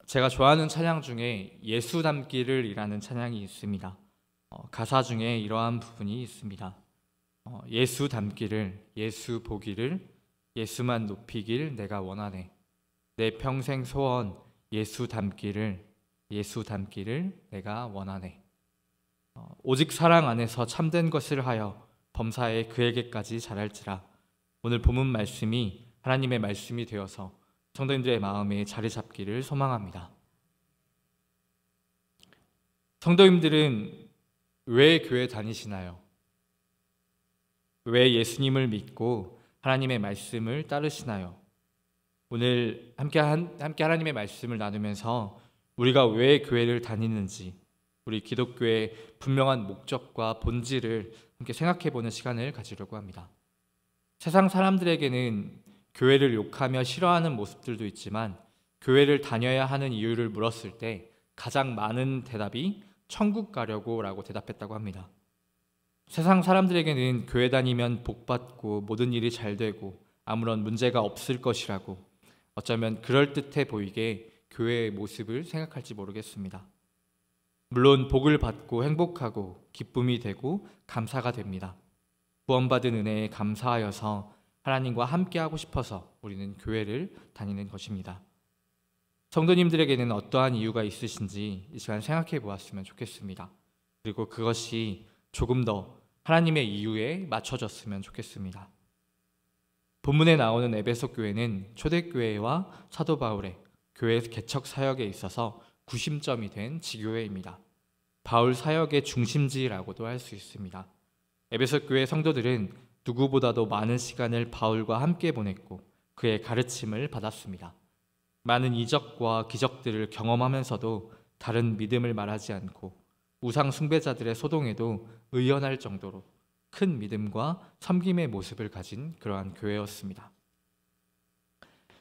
제가 좋아하는 찬양 중에 예수 담기를이라는 찬양이 있습니다. 가사 중에 이러한 부분이 있습니다. 예수 담기를, 예수 보기를, 예수만 높이길 내가 원하네. 내 평생 소원 예수 담기를, 예수 담기를 내가 원하네. 오직 사랑 안에서 참된 것을 하여 범사에 그에게까지 자랄지라. 오늘 본문 말씀이 하나님의 말씀이 되어서 성도님들의 마음에 자리 잡기를 소망합니다. 성도님들은 왜 교회 다니시나요? 왜 예수님을 믿고 하나님의 말씀을 따르시나요? 오늘 함께 하나님의 말씀을 나누면서 우리가 왜 교회를 다니는지, 우리 기독교의 분명한 목적과 본질을 함께 생각해보는 시간을 가지려고 합니다. 세상 사람들에게는 교회를 욕하며 싫어하는 모습들도 있지만 교회를 다녀야 하는 이유를 물었을 때 가장 많은 대답이 천국 가려고 라고 대답했다고 합니다. 세상 사람들에게는 교회 다니면 복받고 모든 일이 잘 되고 아무런 문제가 없을 것이라고, 어쩌면 그럴듯해 보이게 교회의 모습을 생각할지 모르겠습니다. 물론 복을 받고 행복하고 기쁨이 되고 감사가 됩니다. 구원받은 은혜에 감사하여서 하나님과 함께하고 싶어서 우리는 교회를 다니는 것입니다. 성도님들에게는 어떠한 이유가 있으신지 이 시간 생각해 보았으면 좋겠습니다. 그리고 그것이 조금 더 하나님의 이유에 맞춰졌으면 좋겠습니다. 본문에 나오는 에베소 교회는 초대교회와 사도 바울의 교회 개척 사역에 있어서 구심점이 된 지교회입니다. 바울 사역의 중심지라고도 할 수 있습니다. 에베소 교회 성도들은 누구보다도 많은 시간을 바울과 함께 보냈고 그의 가르침을 받았습니다. 많은 이적과 기적들을 경험하면서도 다른 믿음을 말하지 않고 우상 숭배자들의 소동에도 의연할 정도로 큰 믿음과 섬김의 모습을 가진 그러한 교회였습니다.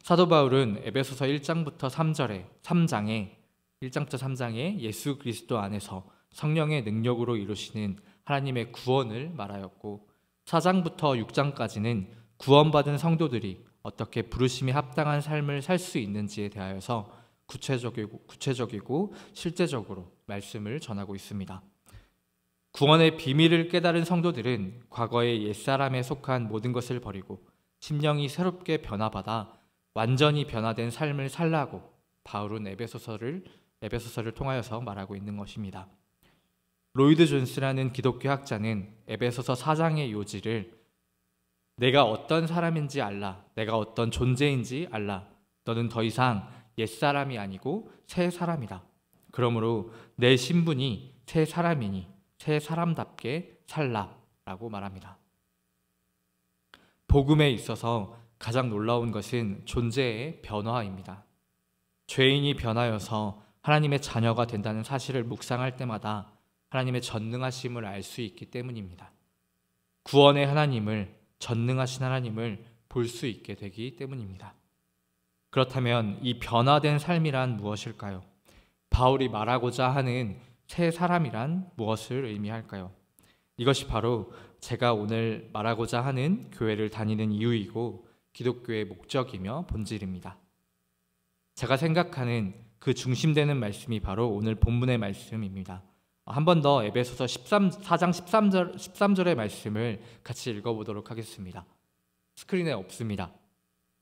사도 바울은 에베소서 1장부터 3장에 예수 그리스도 안에서 성령의 능력으로 이루시는 하나님의 구원을 말하였고, 4장부터 6장까지는 구원받은 성도들이 어떻게 부르심에 합당한 삶을 살 수 있는지에 대하여서 구체적이고 실제적으로 말씀을 전하고 있습니다. 구원의 비밀을 깨달은 성도들은 과거의 옛사람에 속한 모든 것을 버리고 심령이 새롭게 변화받아 완전히 변화된 삶을 살라고 바울은 에베소서를 통하여서 말하고 있는 것입니다. 로이드 존스라는 기독교 학자는 에베소서 4장의 요지를 내가 어떤 사람인지 알라, 내가 어떤 존재인지 알라, 너는 더 이상 옛사람이 아니고 새 사람이다. 그러므로 내 신분이 새 사람이니 새 사람답게 살라 라고 말합니다. 복음에 있어서 가장 놀라운 것은 존재의 변화입니다. 죄인이 변하여서 하나님의 자녀가 된다는 사실을 묵상할 때마다 하나님의 전능하심을 알 수 있기 때문입니다. 구원의 하나님을, 전능하신 하나님을 볼 수 있게 되기 때문입니다. 그렇다면 이 변화된 삶이란 무엇일까요? 바울이 말하고자 하는 새 사람이란 무엇을 의미할까요? 이것이 바로 제가 오늘 말하고자 하는 교회를 다니는 이유이고 기독교의 목적이며 본질입니다. 제가 생각하는 그 중심되는 말씀이 바로 오늘 본문의 말씀입니다. 한 번 더 에베소서 4장 13절의 말씀을 같이 읽어보도록 하겠습니다. 스크린에 없습니다.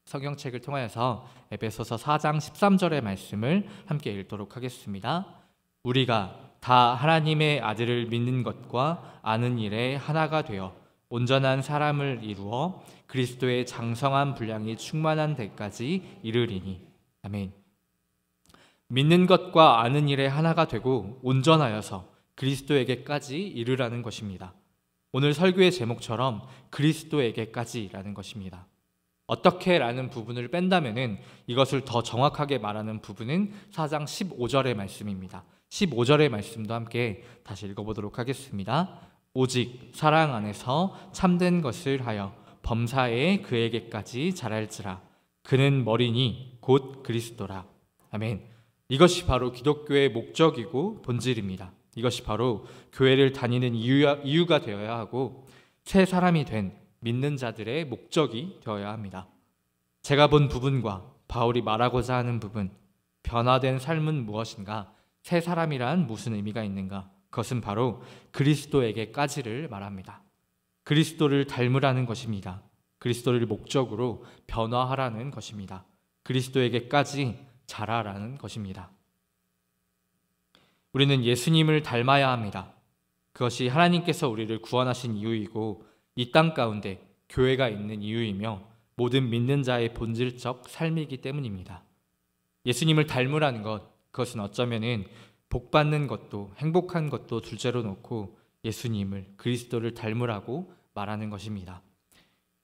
성경책을 통하여서 에베소서 4장 13절의 말씀을 함께 읽도록 하겠습니다. 우리가 다 하나님의 아들을 믿는 것과 아는 일에 하나가 되어 온전한 사람을 이루어 그리스도의 장성한 분량이 충만한 데까지 이르리니. 아멘. 믿는 것과 아는 일에 하나가 되고 온전하여서 그리스도에게까지 이르라는 것입니다. 오늘 설교의 제목처럼 그리스도에게까지라는 것입니다. 어떻게 라는 부분을 뺀다면은 이것을 더 정확하게 말하는 부분은 4장 15절의 말씀입니다. 15절의 말씀도 함께 다시 읽어보도록 하겠습니다. 오직 사랑 안에서 참된 것을 하여 범사에 그에게까지 자랄지라. 그는 머리니 곧 그리스도라. 아멘. 이것이 바로 기독교의 목적이고 본질입니다. 이것이 바로 교회를 다니는 이유가 되어야 하고 새 사람이 된 믿는 자들의 목적이 되어야 합니다. 제가 본 부분과 바울이 말하고자 하는 부분, 변화된 삶은 무엇인가? 새 사람이란 무슨 의미가 있는가? 그것은 바로 그리스도에게까지를 말합니다. 그리스도를 닮으라는 것입니다. 그리스도를 목적으로 변화하라는 것입니다. 그리스도에게까지 자라라는 것입니다. 우리는 예수님을 닮아야 합니다. 그것이 하나님께서 우리를 구원하신 이유이고 이 땅 가운데 교회가 있는 이유이며 모든 믿는 자의 본질적 삶이기 때문입니다. 예수님을 닮으라는 것, 그것은 어쩌면은 복받는 것도 행복한 것도 둘째로 놓고 예수님을, 그리스도를 닮으라고 말하는 것입니다.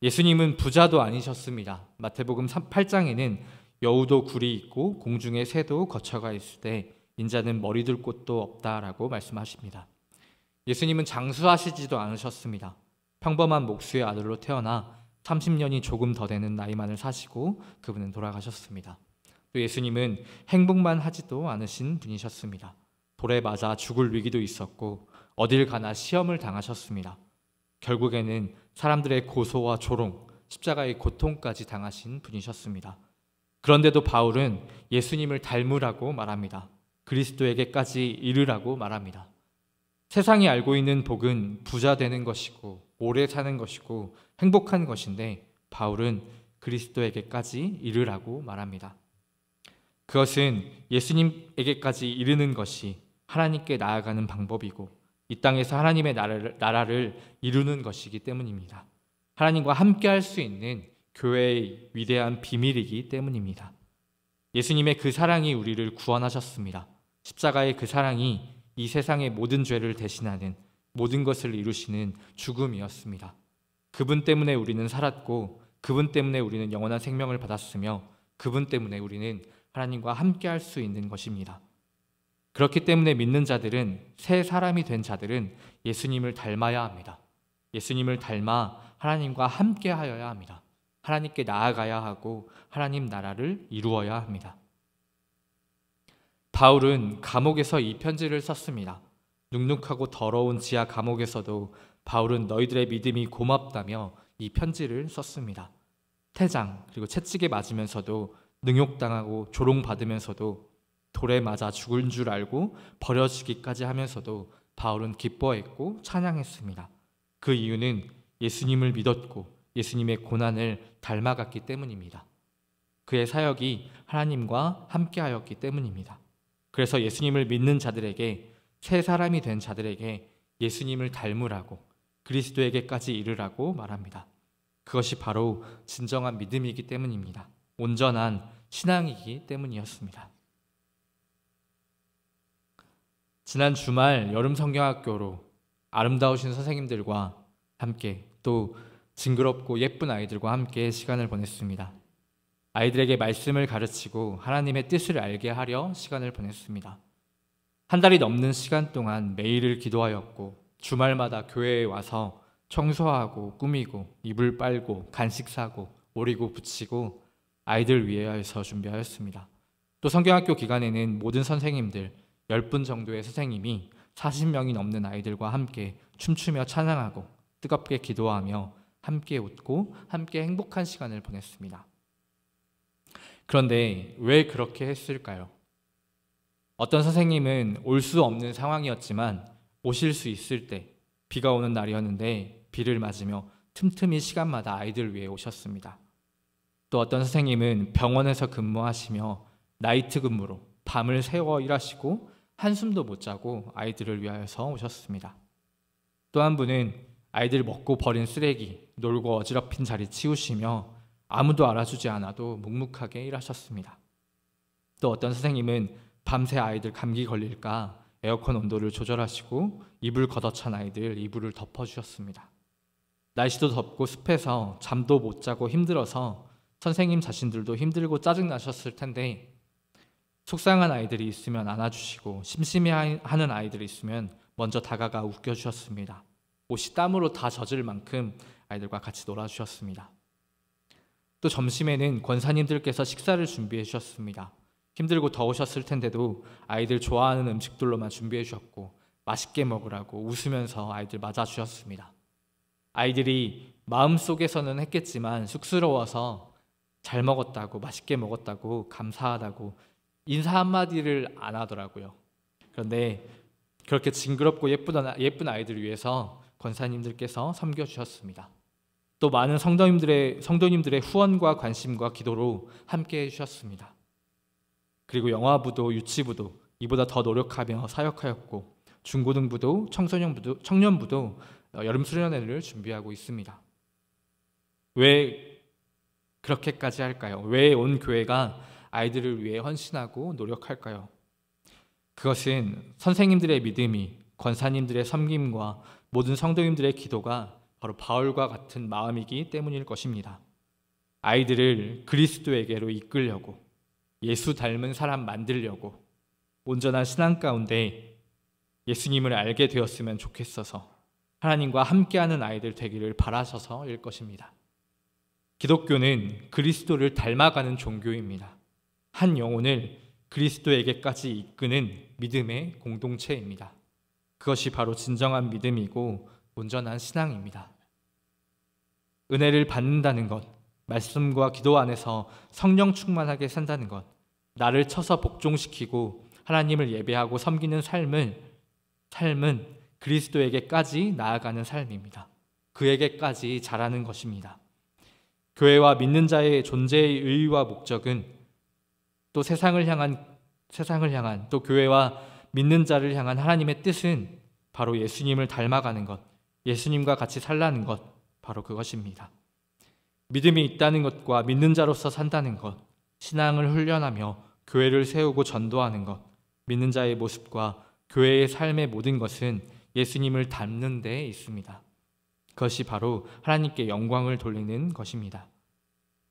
예수님은 부자도 아니셨습니다. 마태복음 8장에는 여우도 굴이 있고 공중에 새도 거처가 있을 때 인자는 머리둘 곳도 없다라고 말씀하십니다. 예수님은 장수하시지도 않으셨습니다. 평범한 목수의 아들로 태어나 30년이 조금 더 되는 나이만을 사시고 그분은 돌아가셨습니다. 또 예수님은 행복만 하지도 않으신 분이셨습니다. 돌에 맞아 죽을 위기도 있었고 어딜 가나 시험을 당하셨습니다. 결국에는 사람들의 고소와 조롱, 십자가의 고통까지 당하신 분이셨습니다. 그런데도 바울은 예수님을 닮으라고 말합니다. 그리스도에게까지 이르라고 말합니다. 세상이 알고 있는 복은 부자 되는 것이고 오래 사는 것이고 행복한 것인데 바울은 그리스도에게까지 이르라고 말합니다. 그것은 예수님에게까지 이르는 것이 하나님께 나아가는 방법이고 이 땅에서 하나님의 나라를 이루는 것이기 때문입니다. 하나님과 함께 할 수 있는 교회의 위대한 비밀이기 때문입니다. 예수님의 그 사랑이 우리를 구원하셨습니다. 십자가의 그 사랑이 이 세상의 모든 죄를 대신하는 모든 것을 이루시는 죽음이었습니다. 그분 때문에 우리는 살았고 그분 때문에 우리는 영원한 생명을 받았으며 그분 때문에 우리는 하나님과 함께 할 수 있는 것입니다. 그렇기 때문에 믿는 자들은, 새 사람이 된 자들은 예수님을 닮아야 합니다. 예수님을 닮아 하나님과 함께 하여야 합니다. 하나님께 나아가야 하고 하나님 나라를 이루어야 합니다. 바울은 감옥에서 이 편지를 썼습니다. 눅눅하고 더러운 지하 감옥에서도 바울은 너희들의 믿음이 고맙다며 이 편지를 썼습니다. 태장 그리고 채찍에 맞으면서도 능욕당하고 조롱받으면서도 돌에 맞아 죽을 줄 알고 버려지기까지 하면서도 바울은 기뻐했고 찬양했습니다. 그 이유는 예수님을 믿었고 예수님의 고난을 닮아갔기 때문입니다. 그의 사역이 하나님과 함께하였기 때문입니다. 그래서 예수님을 믿는 자들에게, 새 사람이 된 자들에게 예수님을 닮으라고, 그리스도에게까지 이르라고 말합니다. 그것이 바로 진정한 믿음이기 때문입니다. 온전한 신앙이기 때문이었습니다. 지난 주말 여름 성경학교로 아름다우신 선생님들과 함께 또 징그럽고 예쁜 아이들과 함께 시간을 보냈습니다. 아이들에게 말씀을 가르치고 하나님의 뜻을 알게 하려 시간을 보냈습니다. 한 달이 넘는 시간 동안 매일을 기도하였고 주말마다 교회에 와서 청소하고 꾸미고 이불 빨고 간식 사고 오리고 붙이고 아이들 위해서 준비하였습니다. 또 성경학교 기간에는 모든 선생님들 10분 정도의 선생님이 40명이 넘는 아이들과 함께 춤추며 찬양하고 뜨겁게 기도하며 함께 웃고 함께 행복한 시간을 보냈습니다. 그런데 왜 그렇게 했을까요? 어떤 선생님은 올 수 없는 상황이었지만 오실 수 있을 때 비가 오는 날이었는데 비를 맞으며 틈틈이 시간마다 아이들 위해 오셨습니다. 또 어떤 선생님은 병원에서 근무하시며 나이트 근무로 밤을 새워 일하시고 한숨도 못 자고 아이들을 위하여서 오셨습니다. 또 한 분은 아이들 먹고 버린 쓰레기, 놀고 어지럽힌 자리 치우시며 아무도 알아주지 않아도 묵묵하게 일하셨습니다. 또 어떤 선생님은 밤새 아이들 감기 걸릴까 에어컨 온도를 조절하시고 이불 걷어찬 아이들 이불을 덮어주셨습니다. 날씨도 덥고 습해서 잠도 못 자고 힘들어서 선생님 자신들도 힘들고 짜증나셨을 텐데 속상한 아이들이 있으면 안아주시고 심심해하는 아이들이 있으면 먼저 다가가 웃겨주셨습니다. 옷이 땀으로 다 젖을 만큼 아이들과 같이 놀아주셨습니다. 또 점심에는 권사님들께서 식사를 준비해 주셨습니다. 힘들고 더우셨을 텐데도 아이들 좋아하는 음식들로만 준비해 주셨고 맛있게 먹으라고 웃으면서 아이들 맞아주셨습니다. 아이들이 마음속에서는 했겠지만 쑥스러워서 잘 먹었다고, 맛있게 먹었다고, 감사하다고 인사 한마디를 안 하더라고요. 그런데 그렇게 징그럽고 예쁜 아이들을 위해서 권사님들께서 섬겨주셨습니다. 또 많은 성도님들의 후원과 관심과 기도로 함께해 주셨습니다. 그리고 영화부도 유치부도 이보다 더 노력하며 사역하였고, 중고등부도 청년부도 여름 수련회를 준비하고 있습니다. 왜 그렇게까지 할까요? 왜 온 교회가 아이들을 위해 헌신하고 노력할까요? 그것은 선생님들의 믿음이, 권사님들의 섬김과 모든 성도님들의 기도가 바로 바울과 같은 마음이기 때문일 것입니다. 아이들을 그리스도에게로 이끌려고, 예수 닮은 사람 만들려고, 온전한 신앙 가운데 예수님을 알게 되었으면 좋겠어서 하나님과 함께하는 아이들 되기를 바라셔서일 것입니다. 기독교는 그리스도를 닮아가는 종교입니다. 한 영혼을 그리스도에게까지 이끄는 믿음의 공동체입니다. 그것이 바로 진정한 믿음이고 온전한 신앙입니다. 은혜를 받는다는 것, 말씀과 기도 안에서 성령 충만하게 산다는 것, 나를 쳐서 복종시키고 하나님을 예배하고 섬기는 삶은 그리스도에게까지 나아가는 삶입니다. 그에게까지 자라는 것입니다. 교회와 믿는 자의 존재의 의의와 목적은 또 세상을 향한 또 교회와 믿는 자를 향한 하나님의 뜻은 바로 예수님을 닮아가는 것, 예수님과 같이 살라는 것, 바로 그것입니다. 믿음이 있다는 것과 믿는 자로서 산다는 것, 신앙을 훈련하며 교회를 세우고 전도하는 것, 믿는 자의 모습과 교회의 삶의 모든 것은 예수님을 닮는 데에 있습니다. 그것이 바로 하나님께 영광을 돌리는 것입니다.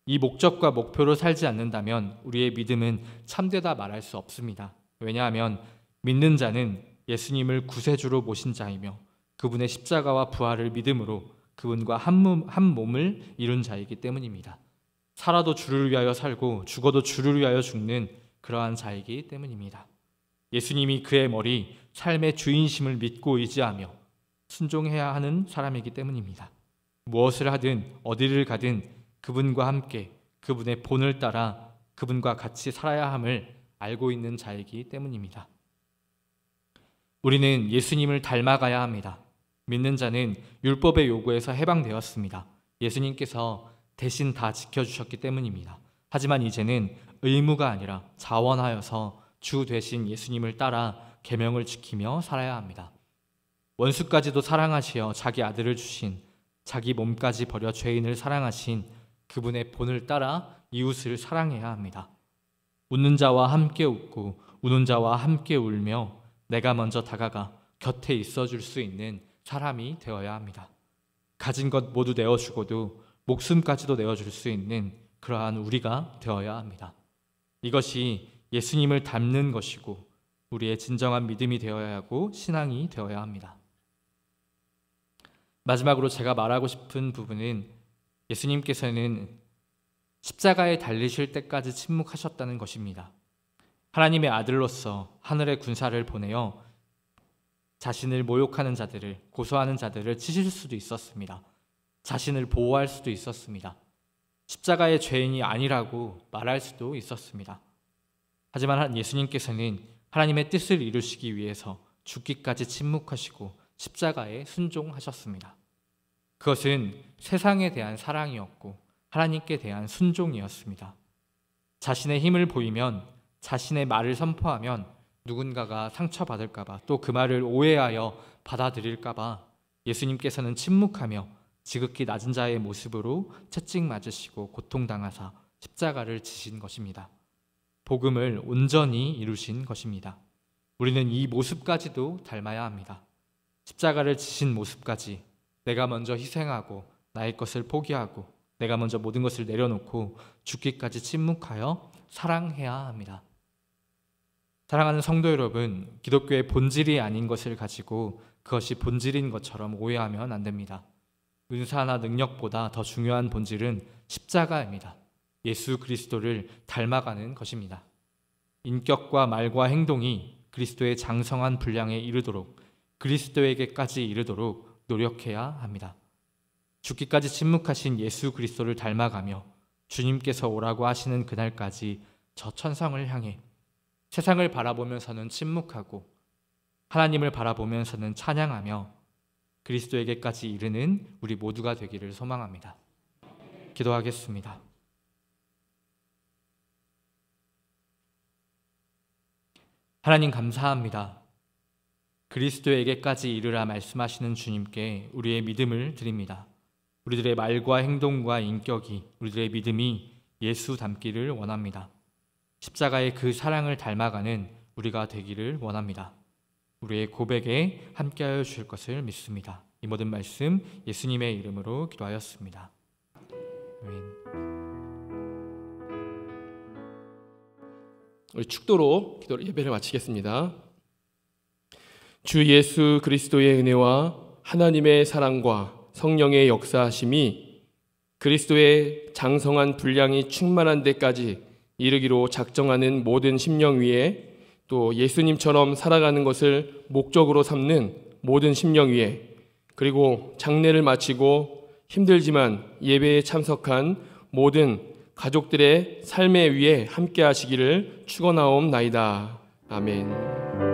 이 목적과 목표로 살지 않는다면 우리의 믿음은 참되다 말할 수 없습니다. 왜냐하면 믿는 자는 예수님을 구세주로 모신 자이며 그분의 십자가와 부활을 믿음으로 그분과 한 몸을 이룬 자이기 때문입니다. 살아도 주를 위하여 살고 죽어도 주를 위하여 죽는 그러한 자이기 때문입니다. 예수님이 그의 머리, 삶의 주인심을 믿고 의지하며 순종해야 하는 사람이기 때문입니다. 무엇을 하든 어디를 가든 그분과 함께 그분의 본을 따라 그분과 같이 살아야 함을 알고 있는 자이기 때문입니다. 우리는 예수님을 닮아가야 합니다. 믿는 자는 율법의 요구에서 해방되었습니다. 예수님께서 대신 다 지켜주셨기 때문입니다. 하지만 이제는 의무가 아니라 자원하여서 주 되신 예수님을 따라 계명을 지키며 살아야 합니다. 원수까지도 사랑하시어 자기 아들을 주신, 자기 몸까지 버려 죄인을 사랑하신 그분의 본을 따라 이웃을 사랑해야 합니다. 웃는 자와 함께 웃고 우는 자와 함께 울며 내가 먼저 다가가 곁에 있어줄 수 있는 사람이 되어야 합니다. 가진 것 모두 내어주고도 목숨까지도 내어줄 수 있는 그러한 우리가 되어야 합니다. 이것이 예수님을 닮는 것이고 우리의 진정한 믿음이 되어야 하고 신앙이 되어야 합니다. 마지막으로 제가 말하고 싶은 부분은 예수님께서는 십자가에 달리실 때까지 침묵하셨다는 것입니다. 하나님의 아들로서 하늘의 군사를 보내어 자신을 모욕하는 자들을, 고소하는 자들을 치실 수도 있었습니다. 자신을 보호할 수도 있었습니다. 십자가의 죄인이 아니라고 말할 수도 있었습니다. 하지만 예수님께서는 하나님의 뜻을 이루시기 위해서 죽기까지 침묵하시고 십자가에 순종하셨습니다. 그것은 세상에 대한 사랑이었고 하나님께 대한 순종이었습니다. 자신의 힘을 보이면, 자신의 말을 선포하면 누군가가 상처받을까봐, 또 그 말을 오해하여 받아들일까봐 예수님께서는 침묵하며 지극히 낮은 자의 모습으로 채찍 맞으시고 고통당하사 십자가를 지신 것입니다. 복음을 온전히 이루신 것입니다. 우리는 이 모습까지도 닮아야 합니다. 십자가를 지신 모습까지, 내가 먼저 희생하고 나의 것을 포기하고 내가 먼저 모든 것을 내려놓고 죽기까지 침묵하여 사랑해야 합니다. 사랑하는 성도 여러분, 기독교의 본질이 아닌 것을 가지고 그것이 본질인 것처럼 오해하면 안 됩니다. 은사나 능력보다 더 중요한 본질은 십자가입니다. 예수 그리스도를 닮아가는 것입니다. 인격과 말과 행동이 그리스도의 장성한 분량에 이르도록, 그리스도에게까지 이르도록 노력해야 합니다. 죽기까지 침묵하신 예수 그리스도를 닮아가며 주님께서 오라고 하시는 그날까지 저 천성을 향해 세상을 바라보면서는 침묵하고 하나님을 바라보면서는 찬양하며 그리스도에게까지 이르는 우리 모두가 되기를 소망합니다. 기도하겠습니다. 하나님 감사합니다. 그리스도에게까지 이르라 말씀하시는 주님께 우리의 믿음을 드립니다. 우리들의 말과 행동과 인격이, 우리들의 믿음이 예수 닮기를 원합니다. 십자가의 그 사랑을 닮아가는 우리가 되기를 원합니다. 우리의 고백에 함께하여 주실 것을 믿습니다. 이 모든 말씀 예수님의 이름으로 기도하였습니다. 아멘. 우리 축도로 예배를 마치겠습니다. 주 예수 그리스도의 은혜와 하나님의 사랑과 성령의 역사하심이 그리스도의 장성한 분량이 충만한 데까지 이르기로 작정하는 모든 심령 위에, 또 예수님처럼 살아가는 것을 목적으로 삼는 모든 심령 위에, 그리고 장례를 마치고 힘들지만 예배에 참석한 모든 가족들의 삶의 위에 함께 하시기를 축원하옵나이다. 아멘.